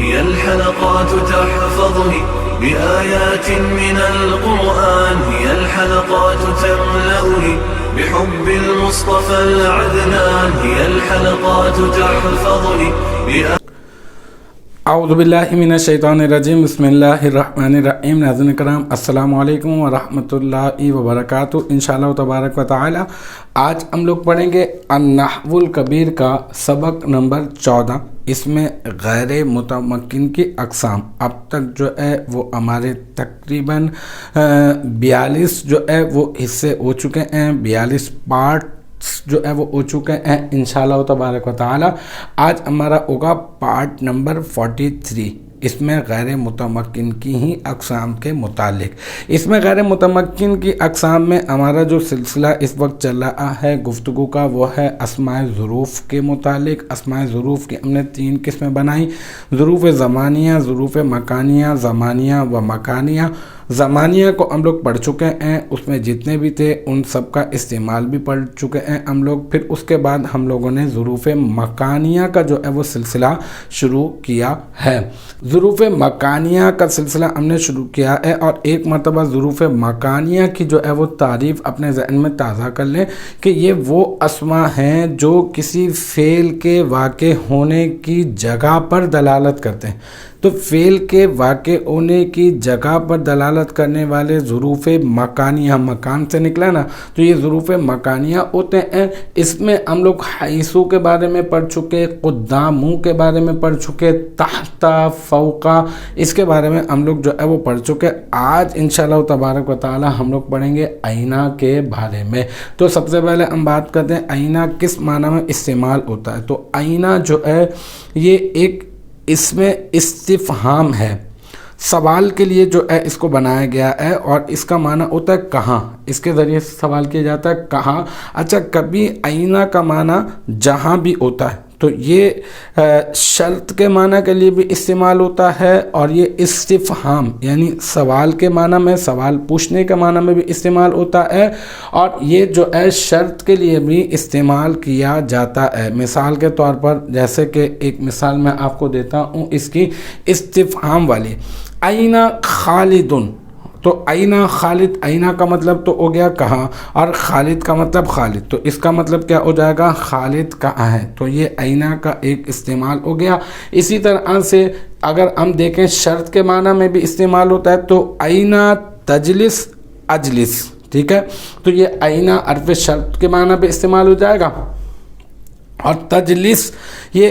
هي الحلقات تحفظني بآيات من القرآن، هي الحلقات تملأني بحب المصطفى العدنان، هي الحلقات تحفظني اعوذ باللہ من الشیطان الرجیم، بسم اللہ الرحمن الرحیم۔ ناظرین کرام، السلام علیکم ورحمۃ اللہ وبرکاتہ۔ انشاءاللہ تبارک و تعالی آج ہم لوگ پڑھیں گے النحو الکبیر کا سبق نمبر 14۔ اس میں غیر متمکن کی اقسام، اب تک جو ہے وہ ہمارے تقریباً 42 جو ہے وہ حصے ہو چکے ہیں، 42 پارٹ جو ہے وہ ہو چکے ہیں۔ انشاءاللہ تبارک و تعالی آج ہمارا ہوگا پارٹ نمبر 43، اس میں غیر متمکن کی ہی اقسام کے متعلق۔ اس میں غیر متمکن کی اقسام میں ہمارا جو سلسلہ اس وقت چل رہا ہے گفتگو کا، وہ ہے اسماء ظروف کے متعلق۔ اسماء ظروف کی ہم نے 3 قسمیں بنائی: ظروف زمانیہ، ظروف مکانیہ، زمانیہ و مکانیہ۔ زمانیہ کو ہم لوگ پڑھ چکے ہیں، اس میں جتنے بھی تھے ان سب کا استعمال بھی پڑھ چکے ہیں ہم لوگ۔ پھر اس کے بعد ہم لوگوں نے ظروف مکانیہ کا جو ہے وہ سلسلہ شروع کیا ہے۔ ظروف مکانیہ کا سلسلہ ہم نے شروع کیا ہے، اور ایک مرتبہ ظروف مکانیہ کی جو ہے وہ تعریف اپنے ذہن میں تازہ کر لیں کہ یہ وہ اسماء ہیں جو کسی فعل کے واقع ہونے کی جگہ پر دلالت کرتے ہیں۔ تو فعل کے واقع ہونے کی جگہ پر دلالت کرنے والے ظروف مکانیہ، مکان سے نکلا نا، تو یہ ظروف مکانیہ ہوتے ہیں۔ اس میں ہم لوگ حیثو کے بارے میں پڑھ چکے، قدامو کے بارے میں پڑھ چکے، تحت، فوقا، اس کے بارے میں ہم لوگ جو ہے وہ پڑھ چکے۔ آج انشاءاللہ تبارک و تعالی ہم لوگ پڑھیں گے آئینہ کے بارے میں۔ تو سب سے پہلے ہم بات کرتے ہیں آئینہ کس معنی میں استعمال ہوتا ہے۔ تو آئینہ جو ہے یہ ایک اس میں استفہام ہے، سوال کے لیے جو ہے اس کو بنایا گیا ہے، اور اس کا معنی ہوتا ہے کہاں۔ اس کے ذریعے سوال کیا جاتا ہے کہاں۔ اچھا، کبھی آئینہ کا معنی جہاں بھی ہوتا ہے، تو یہ شرط کے معنی کے لیے بھی استعمال ہوتا ہے، اور یہ استفہام یعنی سوال کے معنی میں، سوال پوچھنے کے معنی میں بھی استعمال ہوتا ہے، اور یہ جو ہے شرط کے لیے بھی استعمال کیا جاتا ہے۔ مثال کے طور پر جیسے کہ ایک مثال میں آپ کو دیتا ہوں اس کی استفہام والی، آئینہ خالدن۔ تو آئینہ خالد، آئینہ کا مطلب تو ہو گیا کہاں، اور خالد کا مطلب خالد، تو اس کا مطلب کیا ہو جائے گا، خالد کہاں ہے۔ تو یہ آئینہ کا ایک استعمال ہو گیا۔ اسی طرح سے اگر ہم دیکھیں شرط کے معنی میں بھی استعمال ہوتا ہے، تو آئینہ تجلس اجلس، ٹھیک ہے۔ تو یہ آئینہ حرف شرط کے معنی پہ استعمال ہو جائے گا، اور تجلس یہ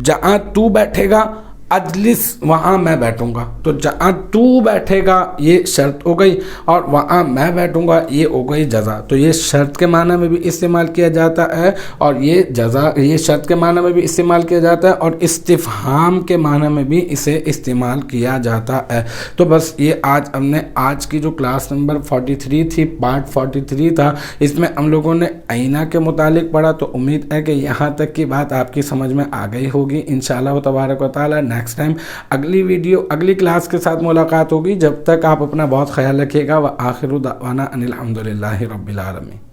جہاں تو بیٹھے گا، اجلس وہاں میں بیٹھوں گا۔ تو جہاں تو بیٹھے گا یہ شرط ہو گئی، اور وہاں میں بیٹھوں گا یہ ہو گئی جزا۔ تو یہ شرط کے معنی میں بھی استعمال کیا جاتا ہے، اور یہ جزا، یہ شرط کے معنی میں بھی استعمال کیا جاتا ہے، اور استفہام کے معنی میں بھی اسے استعمال کیا جاتا ہے۔ تو بس یہ آج ہم نے آج کی جو کلاس نمبر 43 تھی، پارٹ 43 تھا، اس میں ہم لوگوں نے آئینہ کے متعلق پڑھا۔ تو امید ہے کہ یہاں تک کی بات آپ کی سمجھ میں آ گئی ہوگی۔ انشاءاللہ تبارک و تعالی نیکسٹ ٹائم اگلی ویڈیو، اگلی کلاس کے ساتھ ملاقات ہوگی۔ جب تک آپ اپنا بہت خیال رکھیے گا۔ وآخر دعوانا ان الحمدللہ رب العالمین۔